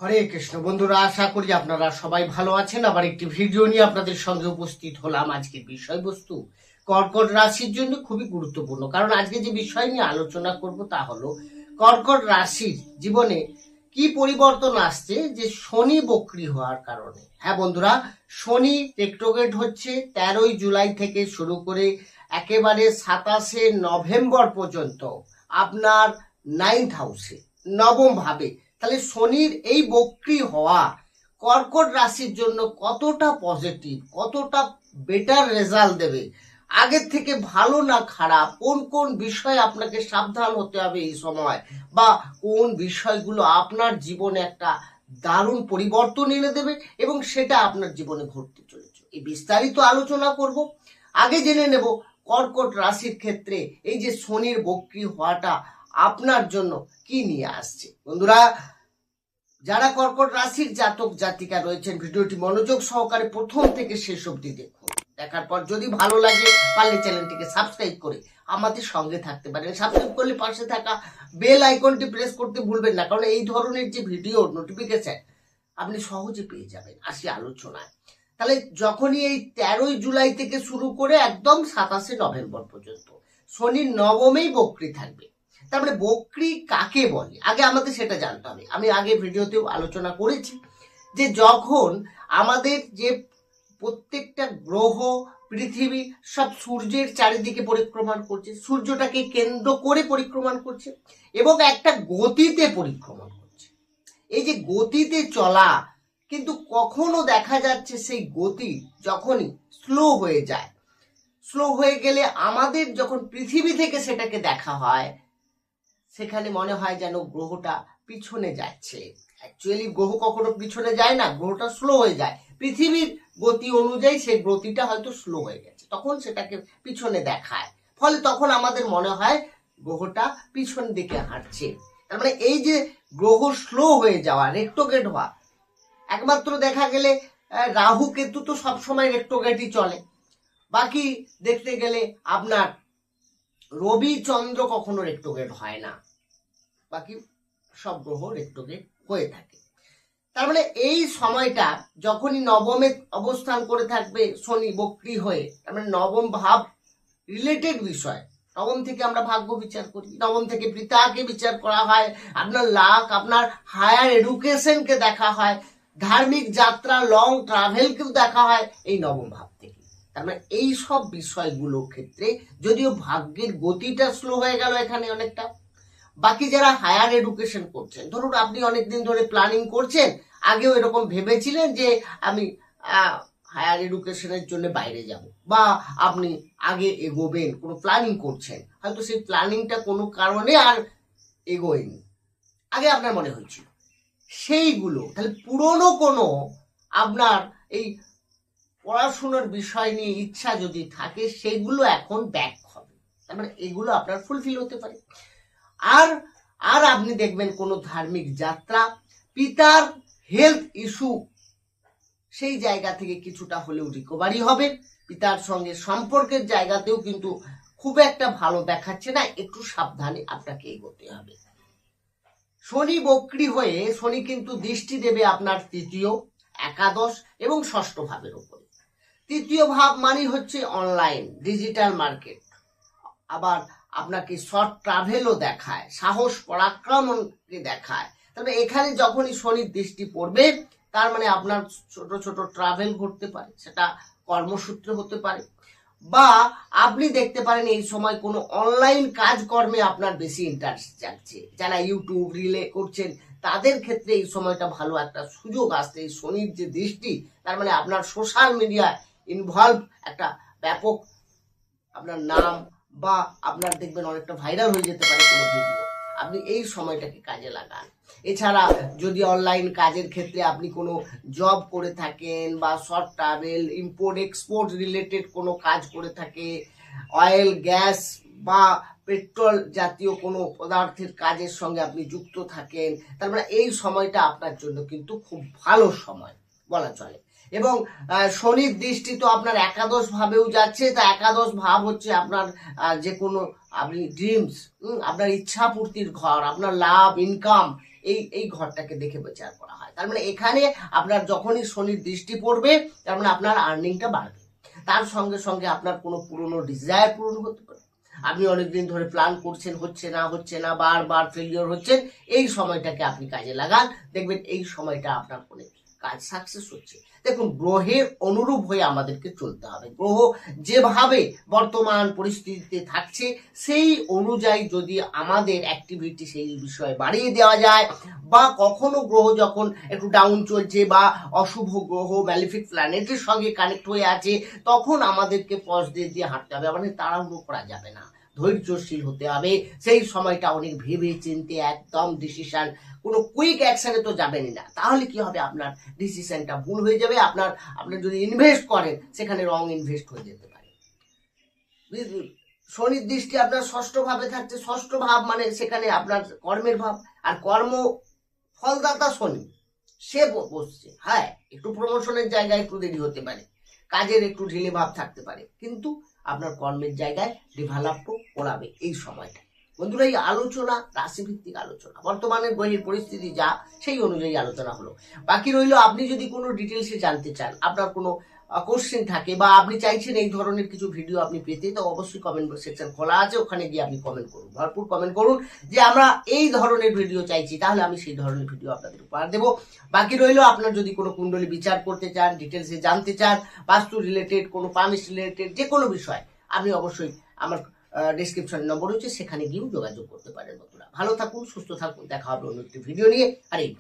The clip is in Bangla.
হরে কৃষ্ণ বন্ধুরা, আশা করি আপনারা সবাই ভালো আছেন। আবার একটি ভিডিও নিয়ে আপনাদের সঙ্গে উপস্থিত হলাম। আজকের বিষয়বস্তু কর্কট রাশির জন্য খুবই গুরুত্বপূর্ণ, কারণ আজকে যে বিষয় নিয়ে আলোচনা করব তা হলো কর্কট রাশির জীবনে কি পরিবর্তন আসছে যে শনি বক্রী হওয়ার কারণে। হ্যাঁ বন্ধুরা, শনি রেট্রোগ্রেড হচ্ছে 13ই জুলাই থেকে শুরু করে একেবারে 27শে নভেম্বর পর্যন্ত আপনার 9th হাউসে, নবম ভাবে। তাহলে শনির এই বক্রী হওয়া কর্কট রাশির জন্য কতটা পজিটিভ, কতটা বেটার রেজাল্ট দেবে, আগের থেকে ভালো না খারাপ, কোন কোন বিষয়ে আপনাকে সাবধান হতে হবে এই সময়, বা কোন বিষয়গুলো আপনার জীবনে একটা দারুণ পরিবর্তন এনে দেবে এবং সেটা আপনার জীবনে ঘটতে চলেছে, এই বিস্তারিত আলোচনা করব। আগে জেনে নেব কর্কট রাশির ক্ষেত্রে এই যে শনির বক্রী হওয়াটা আপনার জন্য কি নিয়ে আসছে। বন্ধুরা, যারা কর্কট রাশির জাতক জাতিকা রয়েছেন, ভিডিওটি মনোযোগ সহকারে প্রথম থেকে শেষ অবধি দেখুন। দেখার পর যদি ভালো লাগে পারলে চ্যানেলটিকে সাবস্ক্রাইব করে আমাদের সঙ্গে থাকতে পারেন। সাবস্ক্রাইব করলে পাশে থাকা বেল আইকনটি প্রেস করতে ভুলবেন না, কারণ এই ধরনের যে ভিডিও নোটিফিকেশন আপনি সহজে পেয়ে যাবেন। আসি আলোচনায়। তাহলে যখনই এই 13ই জুলাই থেকে শুরু করে একদম 27শে নভেম্বর পর্যন্ত শনি নবমেই বক্রী থাকবে। তারপরে বক্রী কাকে বলে আগে আমাদের সেটা জানতে হবে। আমি আগে ভিডিওতেও আলোচনা করেছি যে যখন আমাদের যে প্রত্যেকটা গ্রহ, পৃথিবী সব সূর্যের চারিদিকে পরিক্রমণ করছে, সূর্যটাকে কেন্দ্র করে পরিক্রমণ করছে এবং একটা গতিতে পরিক্রমণ করছে। এই যে গতিতে চলা, কিন্তু কখনো দেখা যাচ্ছে সেই গতি যখনই স্লো হয়ে যায়, স্লো হয়ে গেলে আমাদের যখন পৃথিবী থেকে সেটাকে দেখা হয়, সেখানে মনে হয় যেন গ্রহটা পিছনে যাচ্ছে। অ্যাকচুয়ালি গ্রহ কখনো পিছনে যায় না, গ্রহটা স্লো হয়ে যায়। পৃথিবীর গতি অনুযায়ী সেই গতিটা হয়তো স্লো হয়ে গেছে, তখন সেটাকে পিছনে দেখায়। ফলে তখন আমাদের মনে হয় গ্রহটা পিছন দিকে হাঁটছে। তার মানে এই যে গ্রহ স্লো হয়ে যাওয়া, রেট্রোগ্রেড হওয়া, একমাত্র দেখা গেলে রাহু কেতু তো সবসময় রেট্রোগ্রেডই চলে। বাকি দেখতে গেলে আপনার রবি চন্দ্র কখনো রেট্রোগ্রেড হয় না, বাকি সব গ্রহ রেট্রোগ্রেড হয়ে থাকে। তার মানে এই সময়টা যখনই নবমে অবস্থান করে থাকবে শনি বক্রী হয়ে, তার মানে নবম ভাব রিলেটেড বিষয়। নবম থেকে আমরা ভাগ্য বিচার করি, নবম থেকে পিতাকে বিচার করা হয়, আপনার লাক, আপনার হায়ার এডুকেশনকে দেখা হয়, ধার্মিক যাত্রা, লং ট্রাভেলকেও দেখা হয় এই নবম ভাব থেকে। তার মানে এই সব বিষয়গুলোর ক্ষেত্রে যদিও ভাগ্যের গতিটা স্লো হয়ে গেল এখানে অনেকটা, বাকি যারা হায়ার এডুকেশন করছেন, ধরুন আপনি অনেকদিন ধরে প্ল্যানিং করছেন, আগেও এরকম ভেবেছিলেন যে আমি হায়ার এডুকেশনের জন্য বাইরে যাব, বা আপনি আগে এগোবেন, কোনো প্ল্যানিং করছেন, হয়তো সেই প্ল্যানিংটা কোনো কারণে আর এগোয়নি, আগে আপনার মনে হয়েছিল সেইগুলো, তাহলে পুরনো কোনো আপনার এই পড়াশোনার বিষয় নিয়ে ইচ্ছা যদি থাকে, সেগুলো এখন ব্যাক হবে। তার মানে এগুলো আপনার ফুলফিল হতে পারে। আর আর আপনি দেখবেন কোনো ধার্মিক যাত্রা, পিতার হেলথ ইস্যু, সেই জায়গা থেকে কিছুটা হলেও রিকভারি হবে। পিতার সঙ্গে সম্পর্কের জায়গাতেও কিন্তু খুব একটা ভালো দেখাচ্ছে না, একটু সাবধানে আপনাকে এগোতে হবে। শনি বক্রী হয়ে শনি কিন্তু দৃষ্টি দেবে আপনার তৃতীয়, একাদশ এবং ষষ্ঠ ভাবের উপরে। তৃতীয় ভাব মানে হচ্ছে অনলাইন ডিজিটাল মার্কেট, আবার আপনাকে শর্ট ট্রাভেলও দেখায়, সাহস পরাক্রমকে দেখায়। তবে এখানে যখনই শনির দৃষ্টি পড়বে, তার মানে আপনার ছোট ছোট ট্রাভেল ঘটতে পারে, সেটা কর্মসূত্রে হতে পারে, বা আপনি দেখতে পারেন এই সময় কোনো অনলাইন কাজকর্মে আপনার বেশি ইন্টারেস্ট যাচ্ছে। যারা ইউটিউব রিলে করছেন তাদের ক্ষেত্রে এই সময়টা ভালো একটা সুযোগ আসছে। এই শনির যে দৃষ্টি, তার মানে আপনার সোশ্যাল মিডিয়ায় ইনভলভ একটা ব্যাপক আপনার নাম, বা আপনার দেখবেন অনেকটা ভাইরাল হয়ে যেতে পারে কোনো ভিডিও, আপনি এই সময়টাকে কাজে লাগান। এছাড়া যদি অনলাইন কাজের ক্ষেত্রে আপনি কোনো জব করে থাকেন, বা short travel, import export related কোনো কাজ করে থাকে, অয়েল গ্যাস বা পেট্রোল জাতীয় কোনো পদার্থের কাজের সঙ্গে আপনি যুক্ত থাকেন, তার মানে এই সময়টা আপনার জন্য কিন্তু খুব ভালো সময় বলা চলে। এবং শনির দৃষ্টি তো আপনার একাদশ ভাবেও যাচ্ছে, তা একাদশ ভাব হচ্ছে আপনার যে কোনো আপনি ড্রিমস, আপনার ইচ্ছা পূর্তির ঘর, আপনার লাভ, ইনকাম, এই এই ঘরটাকে দেখে বিচার করা হয়। তার মানে এখানে আপনার যখনই শনির দৃষ্টি পড়বে, তার মানে আপনার আর্নিংটা বাড়বে। তার সঙ্গে সঙ্গে আপনার কোনো পুরনো ডিজায়ার পূরণ হতে পারে। আপনি অনেকদিন ধরে প্ল্যান করছেন, হচ্ছে না, বারবার ফেলিওর হচ্ছেন, এই সময়টাকে আপনি কাজে লাগান, দেখবেন এই সময়টা আপনার অনেক কাজ সাকসেস হচ্ছে। দেখুন, গ্রহের অনুরূপ হয়ে আমাদেরকে চলতে হবে। গ্রহ যেভাবে বর্তমান পরিস্থিতিতে থাকছে সেই অনুযায়ী যদি আমাদের অ্যাক্টিভিটি সেই বিষয়ে বাড়িয়ে দেওয়া যায়, বা কখনো গ্রহ যখন একটু ডাউন চলছে বা অশুভ গ্রহ ম্যালিফিক প্ল্যানেটের সঙ্গে কানেক্ট হয়ে আছে, তখন আমাদেরকে পজিটিভ দিয়ে হাঁটতে হবে। মানে তাড়াহুড়ো করা যাবে না, ধৈর্যশীল হতে হবে। সেই সময়টা অনেক ভেবে চিন্তে একদম ডিসিশন, কোনো কুইক অ্যাকশনে তো যাবেনই না। তাহলে কি হবে, আপনার ডিসিশনটা ভুল হয়ে যাবে। আপনি যদি ইনভেস্ট করেন সেখানে রং ইনভেস্ট হয়ে যেতে পারে। শনির দৃষ্টি আপনার ষষ্ঠ ভাবে থাকছে। ষষ্ঠ ভাব মানে সেখানে আপনার কর্মের ভাব, আর কর্ম ফলদাতা শনি সে বসছে। হ্যাঁ, একটু প্রমোশনের জায়গায় একটু দেরি হতে পারে, কাজের একটু ঢিলে ভাব থাকতে পারে, কিন্তু আপনার কর্মের জায়গায় ডেভেলপও করাবে এই সময়টা। বন্ধুরা, এই আলোচনা রাশিভিত্তিক আলোচনা, বর্তমানে বইয়ের পরিস্থিতি যা সেই অনুযায়ী আলোচনা হলো। বাকি রইল, আপনি যদি কোনো ডিটেলসে জানতে চান, আপনার কোনো কোশ্চেন থাকে, বা আপনি চাইছেন এই ধরনের কিছু ভিডিও আপনি পেতে, তো অবশ্যই কমেন্ট সেকশন খোলা আছে, ওখানে গিয়ে আপনি কমেন্ট করুন, ভরপুর কমেন্ট করুন যে আমরা এই ধরনের ভিডিও চাইছি, তাহলে আমি সেই ধরনের ভিডিও আপনাদের উপহার দেবো। বাকি রইল, আপনার যদি কোনো কুণ্ডলী বিচার করতে চান, ডিটেলসে জানতে চান, বাস্তু রিলেটেড, কোনো পামিশ রিলেটেড যে কোনো বিষয়, আপনি অবশ্যই আমার ডেসক্রিপশন নম্বর হচ্ছে, সেখানে গিয়েও যোগাযোগ করতে পারেন। বন্ধুরা, ভালো থাকুন, সুস্থ থাকুন, দেখা হবে অন্য একটি ভিডিও নিয়ে। আর এই